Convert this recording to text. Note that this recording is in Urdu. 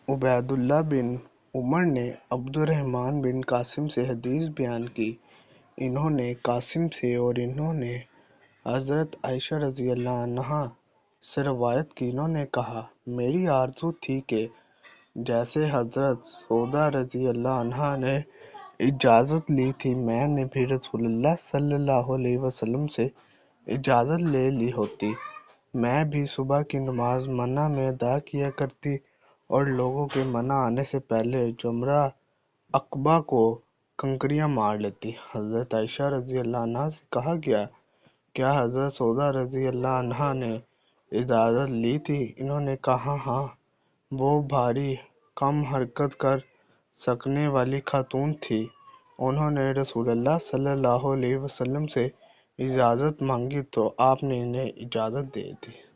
عبیداللہ بن عمر نے عبدالرحمن بن قاسم سے حدیث بیان کی، انہوں نے قاسم سے اور انہوں نے حضرت عائشہ رضی اللہ عنہا سے روایت کی، انہوں نے کہا میری آرزو تھی کہ جیسے حضرت سودا رضی اللہ عنہا نے اجازت لی تھی میں نے بھی رسول اللہ صلی اللہ علیہ وسلم سے اجازت لے لی ہوتی۔ میں بھی صبح کی نماز منع میں ادا کیا کرتی اور لوگوں کے منع آنے سے پہلے جمرہ عقبہ کو کنکریاں مار لیتی۔ حضرت عائشہ رضی اللہ عنہا سے کہا گیا کیا حضرت سودا رضی اللہ عنہا نے اجازت لی تھی؟ انہوں نے کہا ہاں، وہ بھاری کم حرکت کر سکنے والی خاتون تھی، انہوں نے رسول اللہ صلی اللہ علیہ وسلم سے اجازت مانگی تو آپ نے انہیں اجازت دے دی۔